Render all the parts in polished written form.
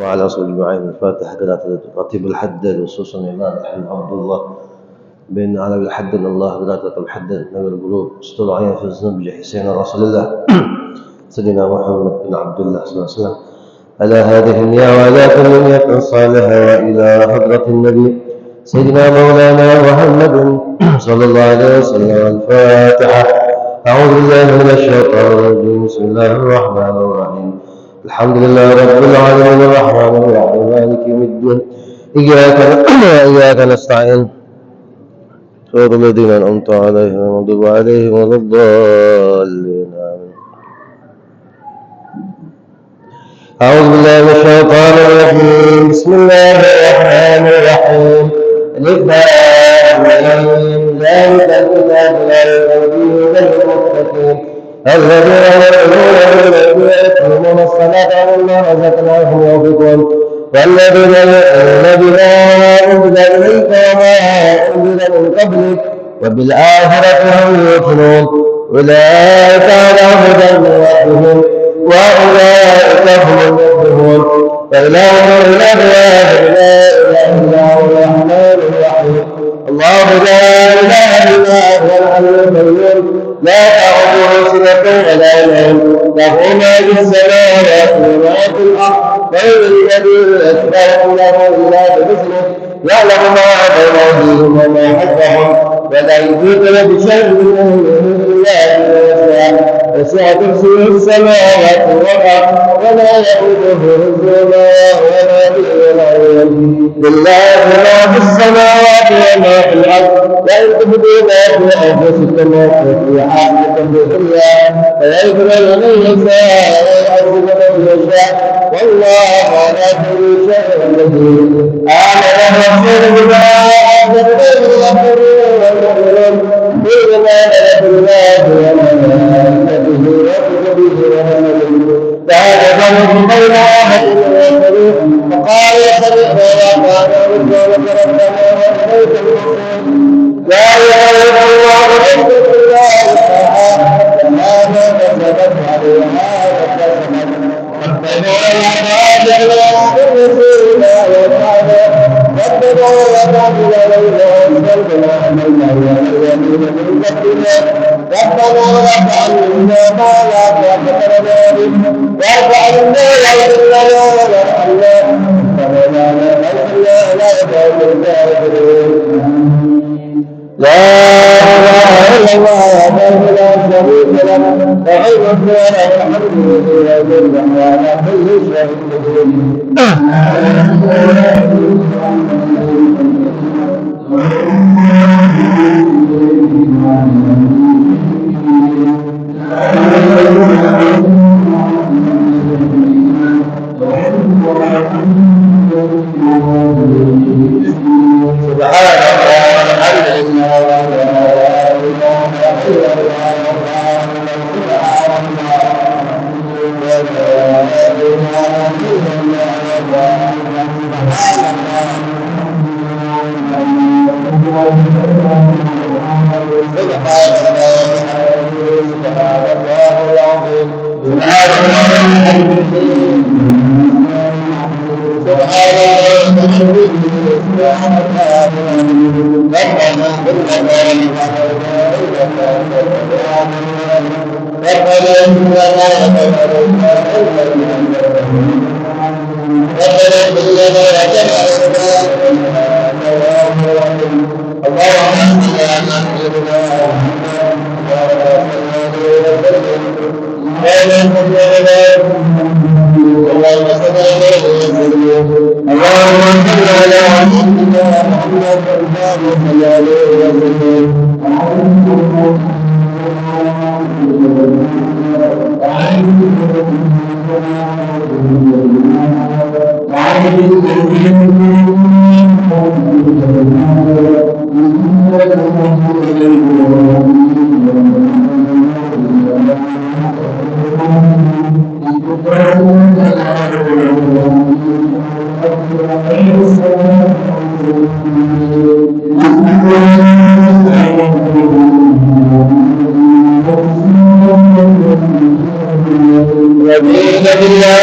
وعلى رسول المعين الفاتحة ثلاثة رتيب الحدد وخصوصا الإمام عبد الله بن على الحدد الله ثلاثة الحدد نبي القلوب استر عين في الذنب لحسين رسول الله سيدنا محمد بن عبد الله صلى الله عليه وسلم على هذه النية وعلى كل نية صالحة وإلى حضرة النبي سيدنا مولانا محمد صلى الله عليه وسلم الفاتحة. أعوذ بالله من الشيطان الرجيم بسم الله الرحمن الرحيم الحمد لله رب العالمين الرحمن الرحيم مالك يوم الدين إياك نستعين صراط الذين أنعمت عليهم غير المغضوب عليهم ولا الضالين آمين. أعوذ بالله من الشيطان الرجيم بسم الله الرحمن الرحيم الم ذلك الكتاب لا ريب فيه هدى للمتقين الذين يؤمنون ويقيمون الصلاة ومما رزقناهم ينفقون والذين يؤمنون بما أنزل إليك وما أنزل من قبلك وبالآخرة هم يوقنون أولئك على هدى من ربهم وأولئك هم المفلحون فإلهكم إله واحد لا إله إلا هو الرحمن الرحيم الله لا إله إلا هو الحي القيوم لا تأخذه سنة ولا نوم له ما في السماوات وما في الأرض وهو الذي يشفع له إلا بإذنه يعلم ما بين أيديهم وما خلفهم ولا يحيطون بشيء من علمه إلا بما وسع كرسيه السماوات والأرض ولا يئوده حفظهما وهو العلي العظيم لله ما في السماوات وما في الأرض وإن تبدوا ما في أنفسكم وتخفوا حاجة بالله فيغفر لمن يشاء ويعذب من يشاء والله على كل شيء قدير. آمن الرسول بما أنزل إليه والمؤمنون بما نزل الله وملائكته وكتبه ورسله بعد ذلك بين أحد وشريك فقال سمعنا وأطعنا ربنا وإليك المصير لا إله إلا الله وحده لا إله إلا ما كسبت عليها وكسبت ربنا لا تجعلنا بالرسول وتعالى ربنا لا تعجل علينا وانزلنا علينا واليمين من قبلنا ربنا لا تعلمنا ما لا طاقة لنا به واجعلنا يغفر لنا وارحمنا ربنا لا تحرمنا لا يدعو الكافرين. لا إله إلا الله وحده لا شريك له له الملك وله الحمد وهو على كل شيء قدير. رضيت بالله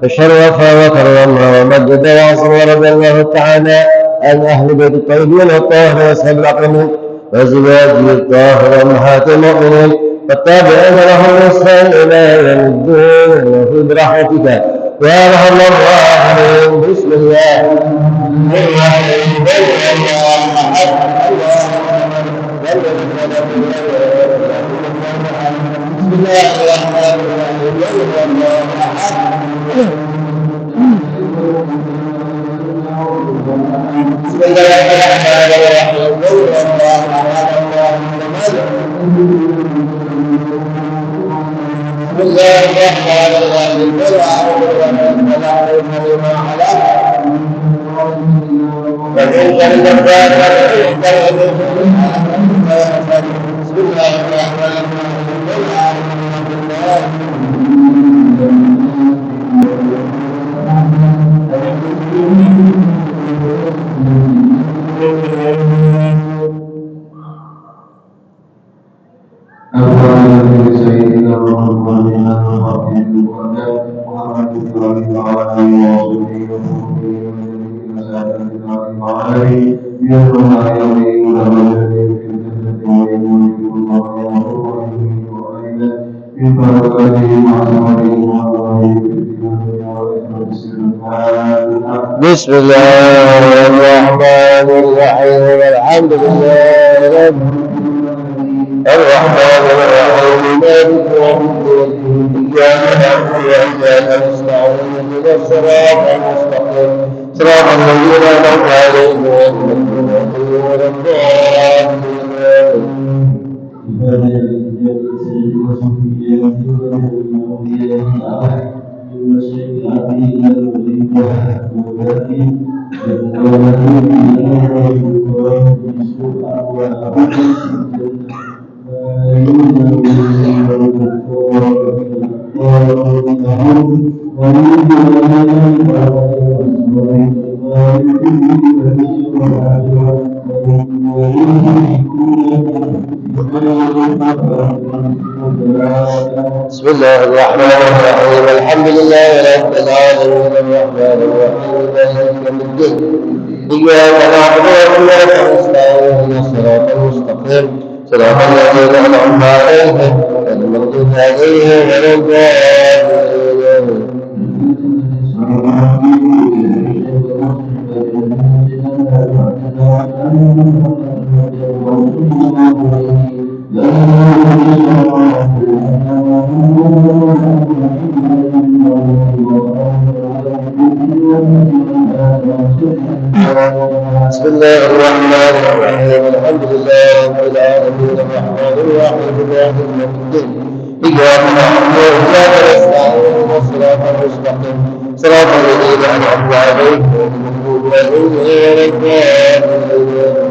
تشرف وكرم ومجد وعظم رضي الله تعالى عن أهل بيت الطيبين الطاهرين وأصحاب الأكرمين وزواجه الطاهرة أمهات المؤمنين والتابعين لهم بإحسان إلى يوم الدين وفي برحمتك يا أرحم الراحمين. بسم الله الرحمن الرحيم. بسم الله الرحمن بسم الله الرحمن الرحيم. الحمد لله رب الرحمن الرحيم مالك يوم الدين إياك نعبد وإياك نستعين اهدنا الصراط المستقيم صراط الذين أنعمت عليهم غير المغضوب عليهم ولا بسم الله الرحمن الرحيم. الحمد لله رب العالمين الرحمن الرحيم مالك يوم الدين إياك نعبد وإياك نستعين اهدنا الصراط المستقيم صراط الذين أنعمت عليهم غير المغضوب عليهم ولا الضالين. بسم الله الرحمن الرحيم. الحمد لله رب العالمين الرحمن الرحيم مالك يوم الدين إياك نعبد وإياك نستعين اهدنا الصراط المستقيم صراط الذين أنعمت عليهم غير المغضوب عليهم ولا الضالين.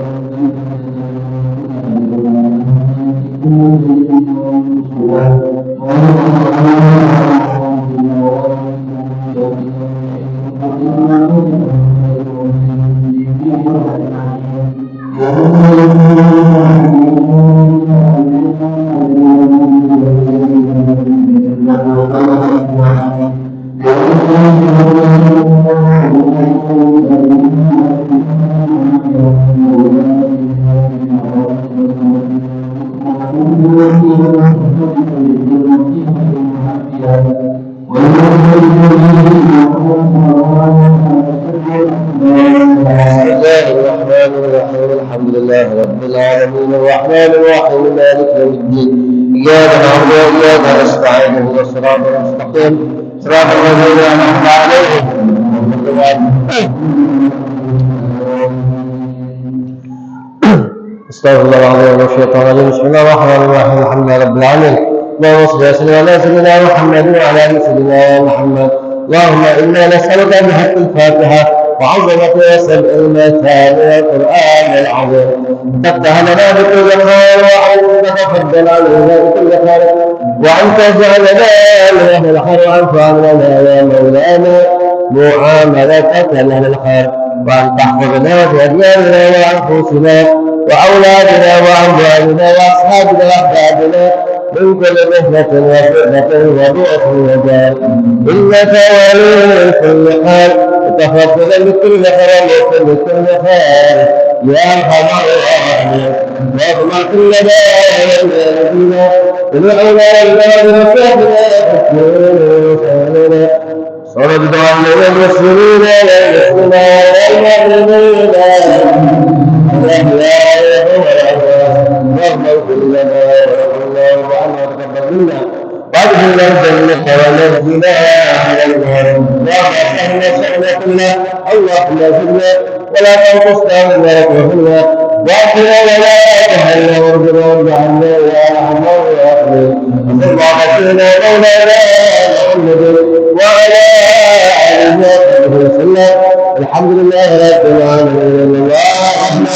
الحمد لله رب العالمين الرحمن الرحيم مالك يوم الدين إياك نعبد وإياك نستعين اهدنا الصراط الصراط المستقيم صراط الذين أنعمت عليهم. استغفر الله العظيم من الشيطان الرجيم. بسم الله الرحمن الرحيم. الحمد لله رب العالمين. اللهم صل وسلم على سيدنا محمد وعلى ال سيدنا محمد. اللهم انا نسالك بحق الفاتحه وعظمه وسبع المثاني والقران العظيم تفتح لنا بكل خير وان تتفضل علينا بكل خير وان تجعلنا من اهل الخير وان تعاملنا يا مولانا معاملتك لنا الخير وان تحفظنا في ادياننا وانفسنا واولادنا واموالنا واصحابنا واحبابنا من كل مهنة وفتنة وضعف وجال إنك ولي كل حال وتفضل بكل خير وكل خير يا أرحم الراحمين واغفر كل ذنبنا ادعنا الله وصحبنا صلى على المسلمين والمسلمين وادخلنا الجنة ونجنا من النار اللهم اهدنا سنتنا اللهم اغفرنا ولا تنقصنا من رحمتنا واغفرنا ولا تهنا وارجنا واجعلنا يا ارحم الراحمين وصلى الله على مولانا محمد وعلى اله وصحبه وسلم الحمد لله رب العالمين. اللهم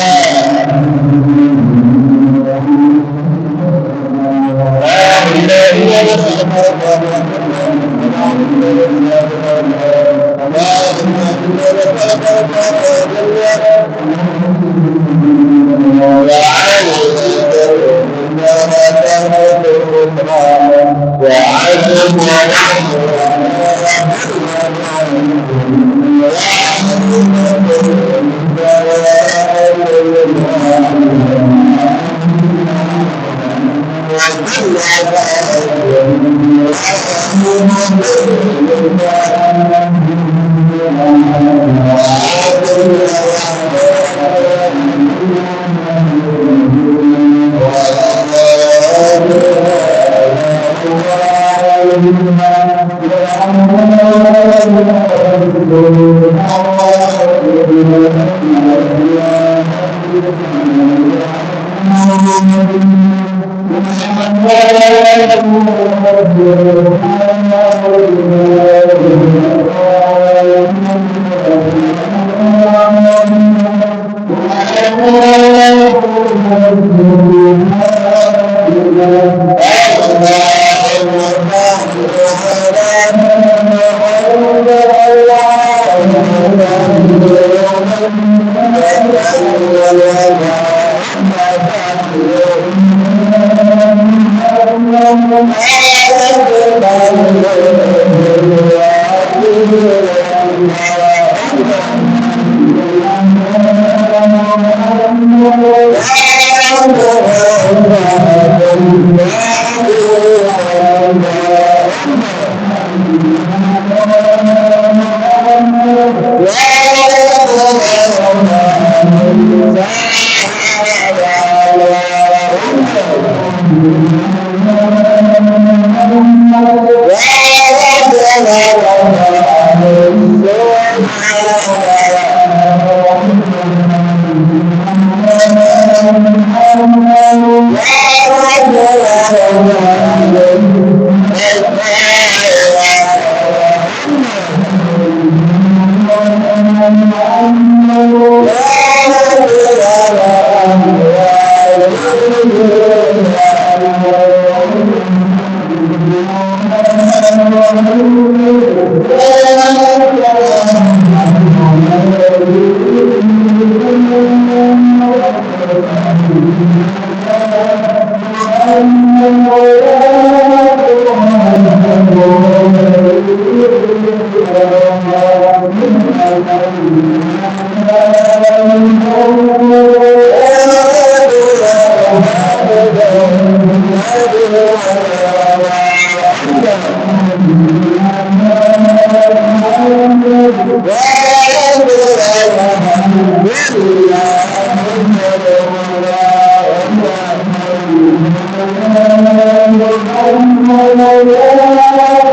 Oh,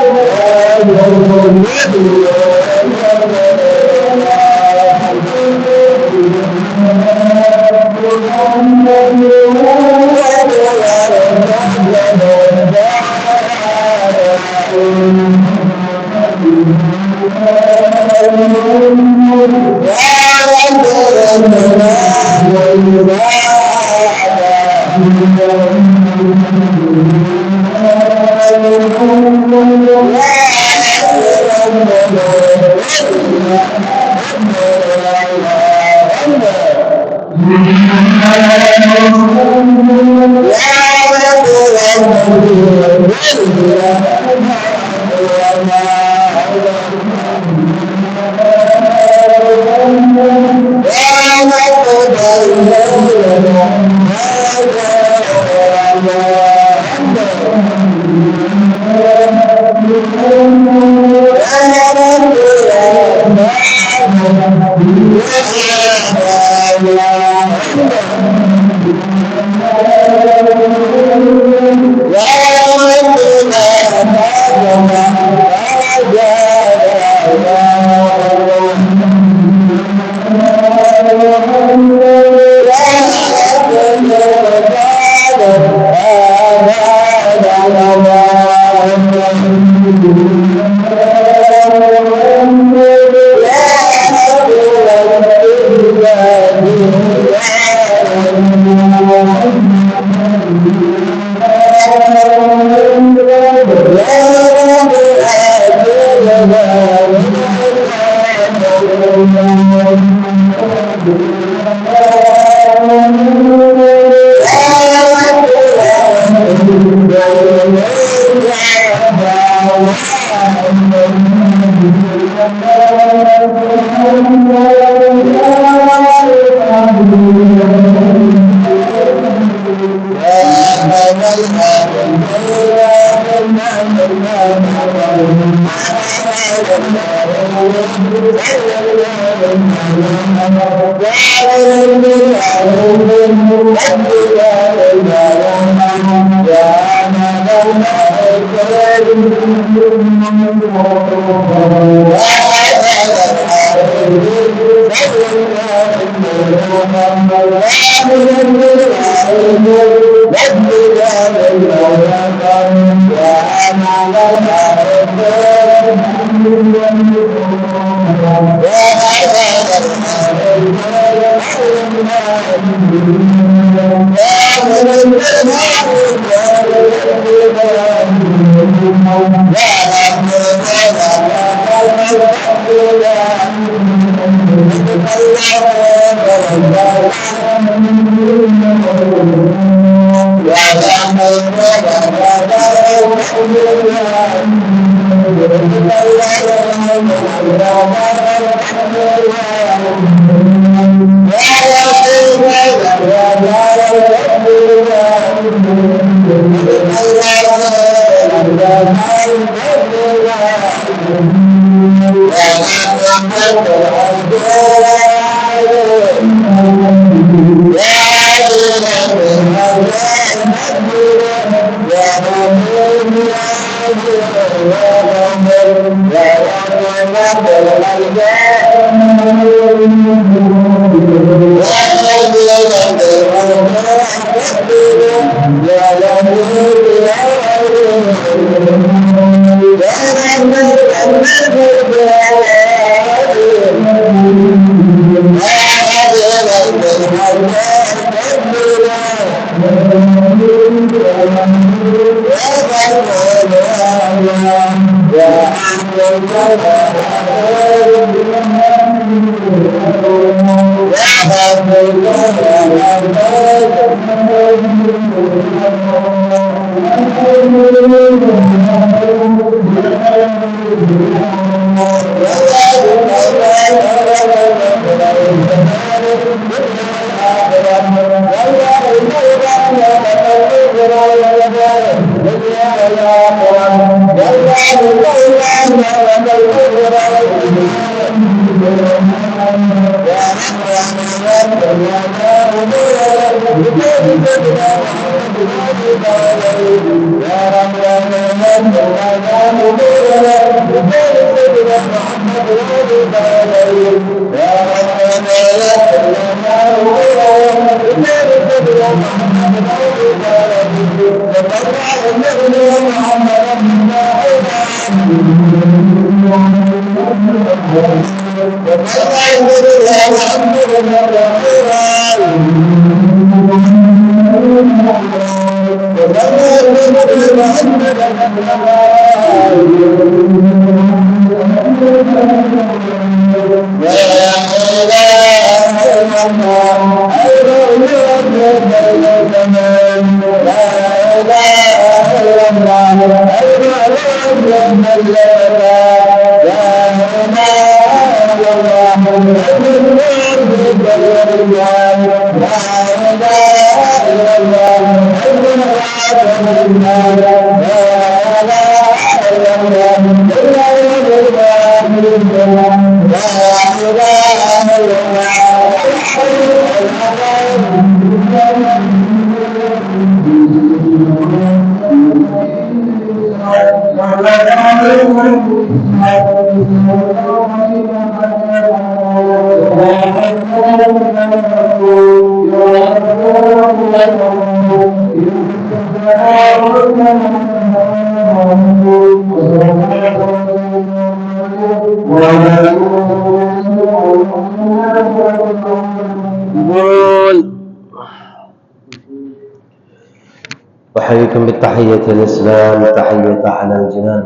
أحييكم بالتحية الإسلام تحية على الجنان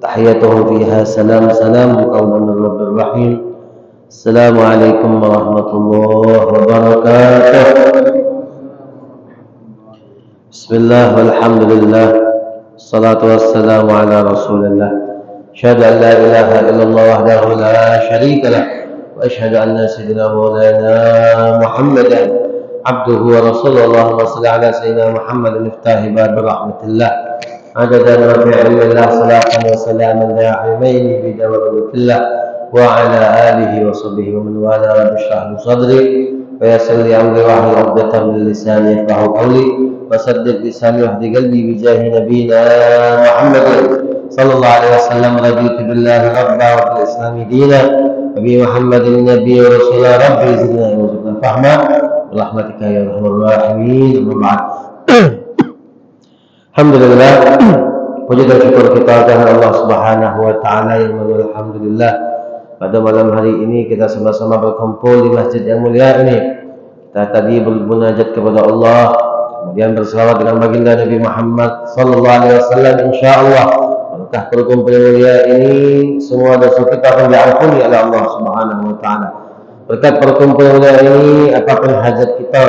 تحيتهم فيها سلام سلام قولا من رب الرحيم. السلام عليكم ورحمة الله وبركاته. بسم الله والحمد لله الصلاة والسلام على رسول الله. أشهد أن لا إله إلا الله وحده لا شريك له وأشهد أن سيدنا مولانا محمدا عبده ورسوله. اللهم صل على سيدنا محمد مفتاح باب رحمة الله عدد ما في علم الله صلاة وسلاما دائمين بدوام ملك الله وعلى آله وصحبه ومن والاه. رب اشرح لي صدري ويسر لي أمري واحلل عقدة من لساني يفقهوا قولي وسدد لساني واهد قلبي بجاه نبينا محمد صلى الله عليه وسلم. رضيت بالله ربا وبالإسلام دينا وبمحمد النبي ورسول ربي زدنا وزدنا فهما برحمتك يا أرحم الراحمين. أما بعد. Alhamdulillah, puji dan syukur kita kepada Allah Subhanahu wa taala yang mulia. Alhamdulillah, pada malam hari ini kita sama-sama berkumpul di masjid yang mulia ini. Kita tadi bermunajat kepada Allah, kemudian berselawat dengan baginda Nabi Muhammad sallallahu alaihi wasallam. Insyaallah, berkah perkumpul yang mulia ini semua dosa kita akan diampuni oleh Allah Subhanahu wa taala. Berkat perkumpul yang mulia ini, apapun hajat kita,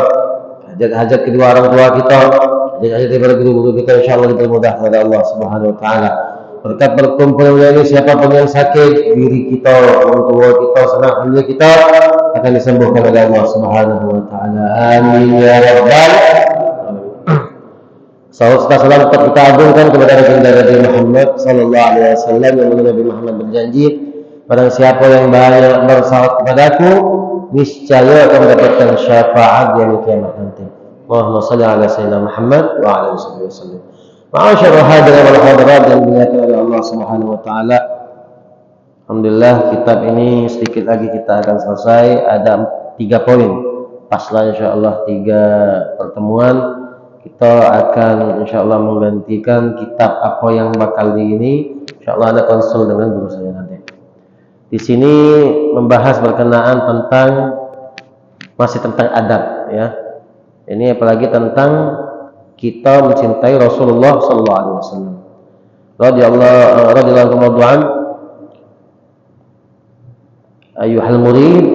hajat kedua orang tua kita, hajat daripada guru-guru kita, insyaallah dipermudah oleh Allah Subhanahu wa taala. Berkat perkumpulan ini, siapapun yang sakit, diri kita, orang tua kita, sanak keluarga kita akan disembuhkan oleh Allah Subhanahu wa taala. Amin ya rabbal alamin. Salam kita agungkan kepada baginda Nabi Muhammad sallallahu alaihi wasallam yang Nabi Muhammad berjanji, barang siapa yang banyak bersalawat kepadaku, niscaya akan mendapatkan syafaat di hari kiamat nanti. Allahumma salli ala sayyidina Muhammad wa ala alihi wasallam. Ma'asyarul hadirin wal hadirat yang dimuliakan oleh Allah Subhanahu wa taala. Alhamdulillah, kitab ini sedikit lagi kita akan selesai. Ada 3 poin. Paslah insyaallah 3 pertemuan kita akan insyaallah menggantikan kitab apa yang bakal di ini. Insyaallah Anda konsul dengan guru saya nanti. Di sini membahas berkenaan masih tentang adab ya. Ini apalagi tentang kita mencintai Rasulullah sallallahu alaihi wasallam. Radhiyallahu an ayyuhal murid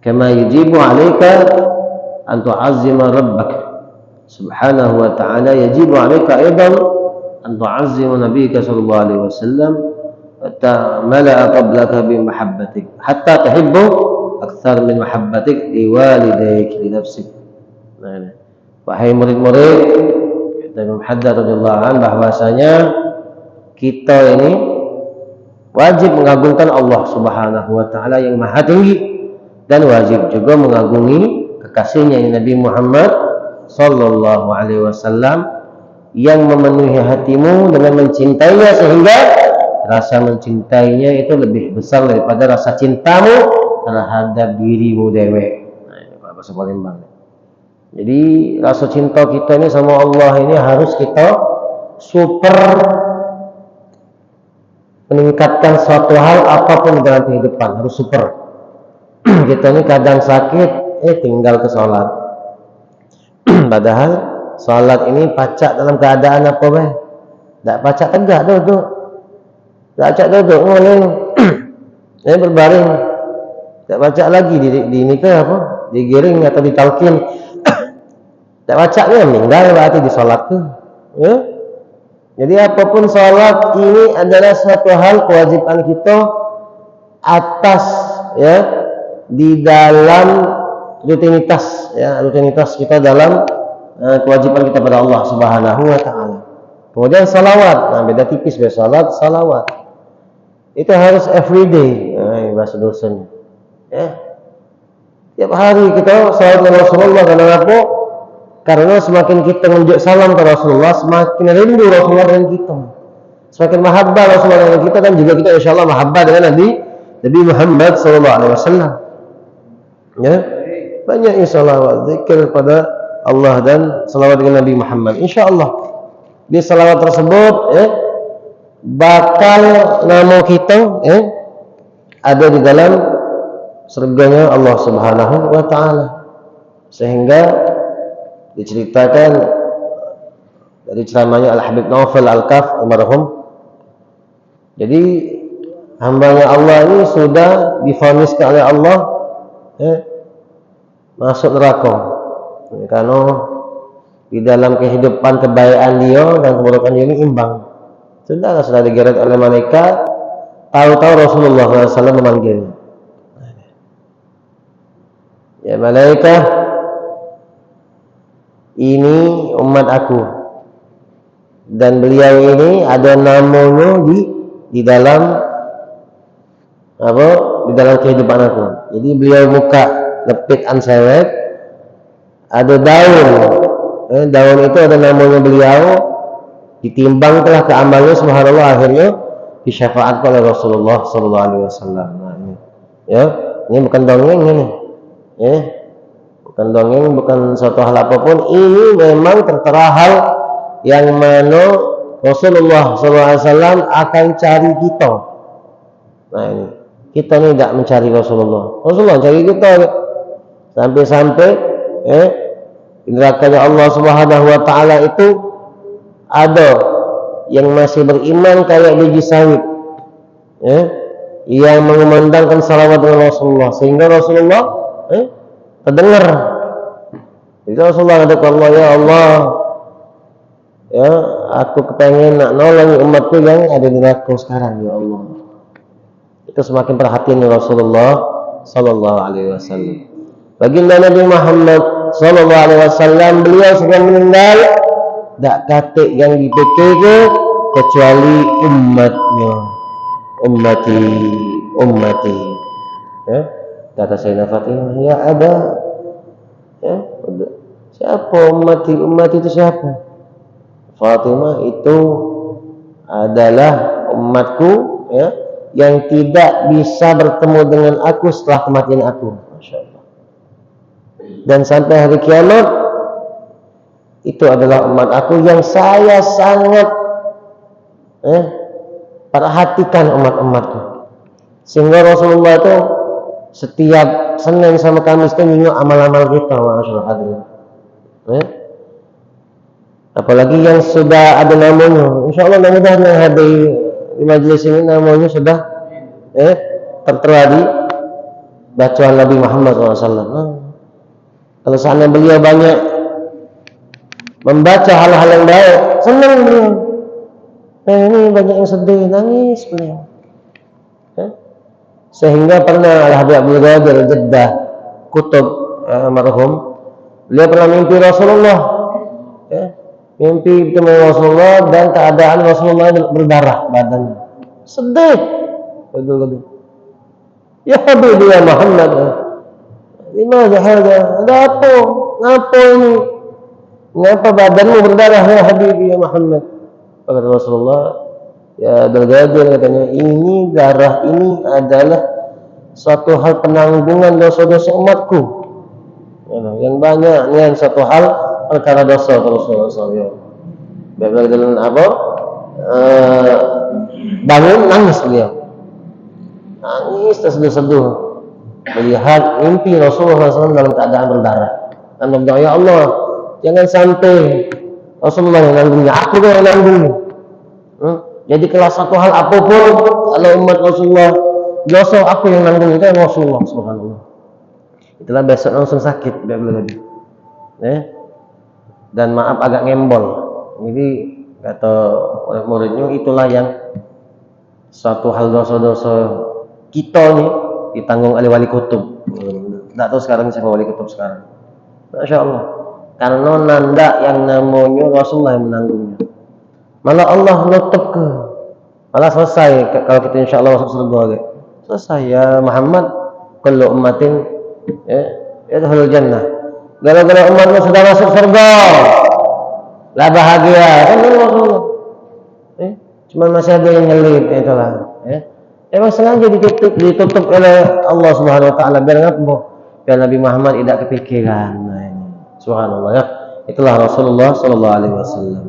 kama yajibu 'alaika an tu'azzima rabbak subhanahu wa ta'ala, yajibu 'alaika aidan an tu'azzima nabiyyaka sallallahu alaihi wasallam wa ta'mala qablaka bi mahabbatik hatta tuhibbu akthar min mahabbatik li walidayk li nafsik. Wahai murid-murid, kata Imam Haddad radhiyallahu anhu bahwasanya kita ini wajib mengagungkan Allah Subhanahu wa taala yang maha tinggi, dan wajib juga mengagungi kekasihnya Nabi Muhammad sallallahu alaihi wasallam yang memenuhi hatimu dengan mencintainya sehingga rasa mencintainya itu lebih besar daripada rasa cintamu terhadap dirimu dewe. Nah, ini bahasa Palembang. Jadi rasa cinta kita ini sama Allah ini harus kita super meningkatkan suatu hal apapun dalam kehidupan, harus super. Kita ini kadang sakit, tinggal ke sholat. Padahal sholat ini pacak dalam keadaan apa beh? Tak pacak tegak duduk, tak pacak duduk nguling, berbaring, tak pacak lagi di ini ke apa? Digiring atau ditalkin. Tak pacak dia meninggal berarti di sholat tu. Ya? Jadi apapun sholat ini adalah suatu hal kewajiban kita atas ya di dalam rutinitas ya rutinitas kita dalam kewajiban kita pada Allah Subhanahu wa taala. Kemudian salawat. Nah, beda tipis be salat salawat. Itu harus everyday. Nah, bahasa dosennya. Ya. Tiap hari kita salawat kepada Rasulullah karena apa? Karena semakin kita menunjuk salam kepada Rasulullah, semakin rindu Rasulullah dengan kita. Semakin mahabbah Rasulullah dengan kita, dan juga kita insyaallah mahabbah dengan Nabi Muhammad sallallahu alaihi wasallam. Ya. Banyak salawat, zikir kepada Allah dan salawat dengan Nabi Muhammad. Insyaallah di salawat tersebut bakal nama kita ada di dalam surganya Allah Subhanahu wa taala. Sehingga diceritakan dari ceramahnya Al-Habib Naufal Al-Kaf almarhum. Jadi hambanya Allah ini sudah divoniskan oleh Allah masuk neraka karena di dalam kehidupan kebaikan dia dan keburukan dia ini imbang. Sudah digeret oleh malaikat. Tahu-tahu Rasulullah SAW memanggilnya. Ya malaikat, ini umat aku dan beliau ini ada namanya di dalam apa? Di dalam kehidupan aku. Jadi beliau muka lepit ansewet, ada daun. Daun itu ada namanya beliau, ditimbang telah keamalnya subhanallah akhirnya disyafaatkan oleh Rasulullah sallallahu alaihi wasallam. Nah, ini. Ya, ini bukan dongeng ini. Bukan dongeng, bukan suatu hal apapun. Ini memang tertera hal yang mana Rasulullah SAW akan cari kita. Nah ini, kita ini tidak mencari Rasulullah. Rasulullah cari kita. Sampai-sampai nerakanya Allah Subhanahu wa taala itu ada yang masih beriman kayak biji sawit. Yang mengumandangkan salawat dengan Rasulullah sehingga Rasulullah terdengar. Jadi Rasulullah kata Allah, ya Allah, ya aku kepengen nak nolong umatku yang ada di neraka sekarang ya Allah. Itu semakin perhatian Rasulullah sallallahu alaihi wasallam. Baginda Nabi Muhammad sallallahu alaihi wasallam beliau sudah meninggal, tak katik yang dipikir kecuali umatnya. Ummati. Ya. Kata Sayyidah Fatimah, ya ada. Ya, siapa umat itu siapa? Fatimah itu adalah umatku ya, yang tidak bisa bertemu dengan aku setelah kematian aku. Masya Allah. Dan sampai hari kiamat itu adalah umat aku yang saya sangat perhatikan umat-umatku. Sehingga Rasulullah itu setiap Senin sama Kamis itu nyinggung amal-amal kita, Masya Allah. Apalagi yang sudah ada namanya, insya Allah mudah-mudahan yang hadir di majelis ini namanya sudah tertera di bacaan Nabi Muhammad SAW. Kalau seandainya beliau banyak membaca hal-hal yang baik, senang beliau. Ini banyak yang sedih, nangis beliau. Sehingga pernah Al-Habib Abdul Qadir Jeddah Kutub marhum, beliau pernah mimpi Rasulullah, mimpi bertemu Rasulullah dan keadaan Rasulullah berdarah badannya, sedih. Ya Habib ya Muhammad, lima ada apa? Ngapa ini? Mengapa badanmu berdarah ya Habibi ya Muhammad? Kata Rasulullah, ya Abdul katanya, ini darah ini adalah suatu hal penanggungan dosa-dosa umatku. Yang banyak ini satu hal perkara dosa Rasulullah SAW. Beliau dengan apa? Bangun nangis beliau, nangis terseduh-seduh melihat mimpi Rasulullah SAW dalam keadaan berdarah. Dan berdoa, ya Allah, jangan sampai Rasulullah yang nanggungnya, aku yang nanggungnya. Jadi kalau satu hal apapun, kalau umat Rasulullah dosa, aku yang nanggungnya, itu Rasulullah Subhanallah. Itulah besok langsung sakit, lagi. Dan maaf agak ngembol. Jadi kata muridnya, itulah yang suatu hal dosa-dosa kita nih ditanggung oleh wali kutub. Tidak tahu sekarang siapa wali kutub sekarang. Masya Allah. Karena nanda yang namanya Rasulullah yang menanggungnya. Malah Allah nutup ke. Malah selesai kalau kita insya Allah masuk surga. Selesai ya Muhammad. Kullu ummatin yadkhulul jannah. Gara-gara umatmu sudah masuk surga. Lah bahagia kan Rasulullah. Cuma masih ada yang nyelip itulah. Emang sengaja ditutup oleh Allah Subhanahu Wa Taala biar ngapa? Biar Nabi Muhammad tidak kepikiran. Nah ini, Subhanallah ya. Itulah Rasulullah Sallallahu Alaihi Wasallam.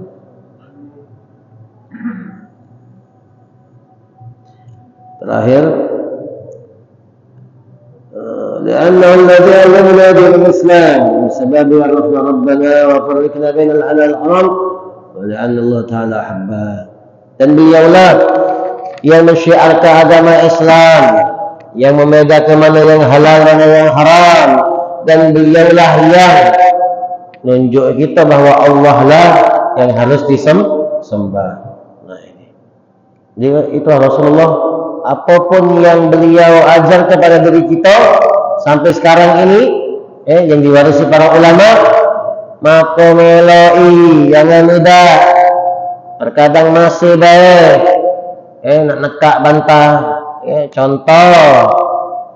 Terakhir, لأنه الذي علمنا دين الإسلام بسبب عرفنا ربنا وفرقنا بين الحلال والحرام ولأن الله تعالى أحبه. Dan beliaulah yang mensyiarkan agama Islam, yang membedakan mana yang halal mana yang haram, dan beliaulah yang menunjuk kita bahwa Allah lah yang harus disembah. Nah ini. Jadi itulah Rasulullah, apapun yang beliau ajar kepada diri kita sampai sekarang ini, yang diwarisi para ulama, maka meloi jangan mudah. Terkadang masih baik, nak nekak bantah, contoh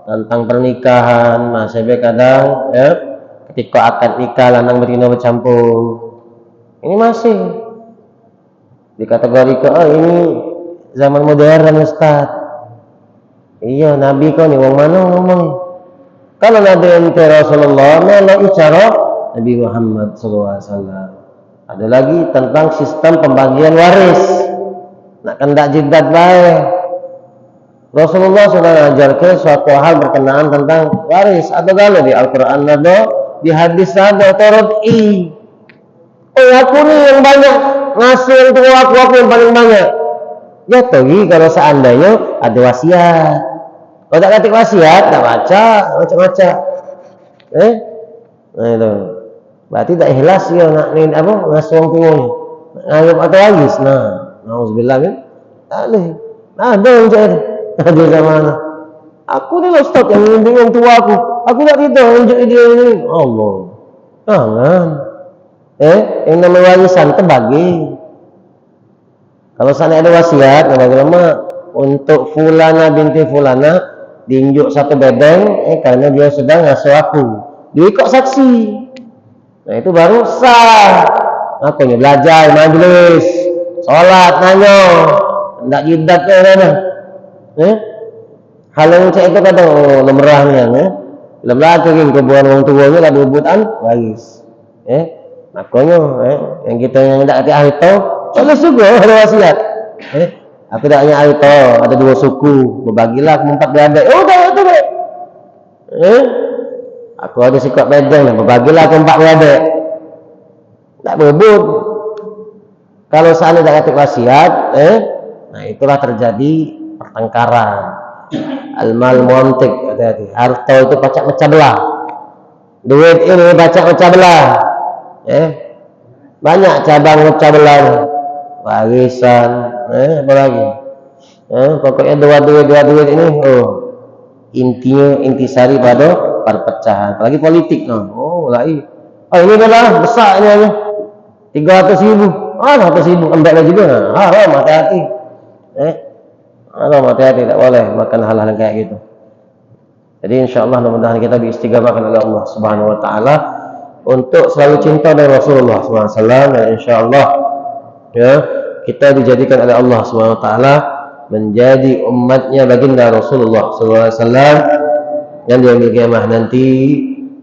tentang pernikahan masih baik kadang, ketika akad nikah lanang betina bercampur, ini masih dikategorikan ini zaman modern Ustaz. Iya Nabi kau ni wong mana ngomong? Kalau Nabi ente Rasulullah meloi cara Nabi Muhammad SAW. Ada lagi tentang sistem pembagian waris. Nak kendak jidat baik. Rasulullah sudah mengajarkan suatu hal berkenaan tentang waris. Ada kalau di Al-Quran ada, di hadis ada, turut i. Oh aku nih yang banyak ngasih untuk aku yang paling banyak. Ya togi kalau seandainya ada wasiat. Kalau tak ketik wasiat, tak baca. Nah itu. Berarti tak ikhlas ya nak ni apa ngasih wong tuanya. Anggap atau habis. Nauzubillah kan. Tak boleh. Ada yang jadi. Ada zaman. Aku ni lah ustaz yang bimbing orang tua aku. Aku tak tidak unjuk dia ini. Allah. Jangan. Yang namanya warisan terbagi. Kalau sana ada wasiat, lama-lama untuk Fulana binti Fulana diinjuk satu bedeng, karena dia sudah ngasuh aku. Dia kok saksi. Nah itu baru sah. Apa ni? Belajar, majlis, sholat, nanya, hendak jidat ke mana? Hal yang cak itu kata lemerahnya, lemerah ke kebuan orang tuanya lah berebutan waris. Makanya, yang kita yang hendak hati ahli tahu, kalau suku ada wasiat. Aku tak hanya ahli tahu, ada 2 suku, berbagilah ke 4 beradik. Oh tak itu baik. Aku ada sikap pedang, berbagilah ke 4 beradik. Tak berebut. Kalau seandainya tak ketik wasiat, nah itulah terjadi pertengkaran. Al-mal muantik, hati-hati. Harta itu pacak pecah belah. Duit ini pacak pecah belah. Banyak cabang pecah belah. Warisan, apa lagi? Pokoknya dua duit ini, intisari pada perpecahan. Apalagi politik, mulai. Ini adalah besar ini aja. 300.000. 100.000 embeklah juga. Haram, hati-hati. Haram, hati-hati, tak boleh makan hal-hal kayak gitu. Jadi insyaallah mudah-mudahan kita diistighfar oleh Allah Subhanahu wa taala untuk selalu cinta dengan Rasulullah SAW, dan insya Allah ya kita dijadikan oleh Allah SWT menjadi umatnya baginda Rasulullah SAW, dan di yaumil qiyamah nanti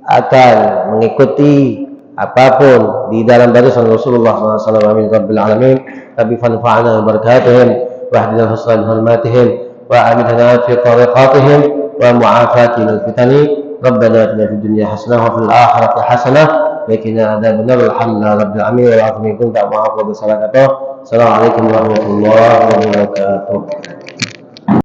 akan mengikuti apapun di dalam barisan Rasulullah SAW. Amin rabbil alamin. Rabbi fanfa'na bi barakatihim wa ahdina husna hurmatihim wa amilna fi tariqatihim wa mu'afati min fitani. Rabbana atina fid dunya hasanah wa fil akhirati hasanah wa qina adzabannar. Alhamdulillahi rabbil alamin wa a'udzu bika min syarri ma. Assalamualaikum warahmatullahi wabarakatuh.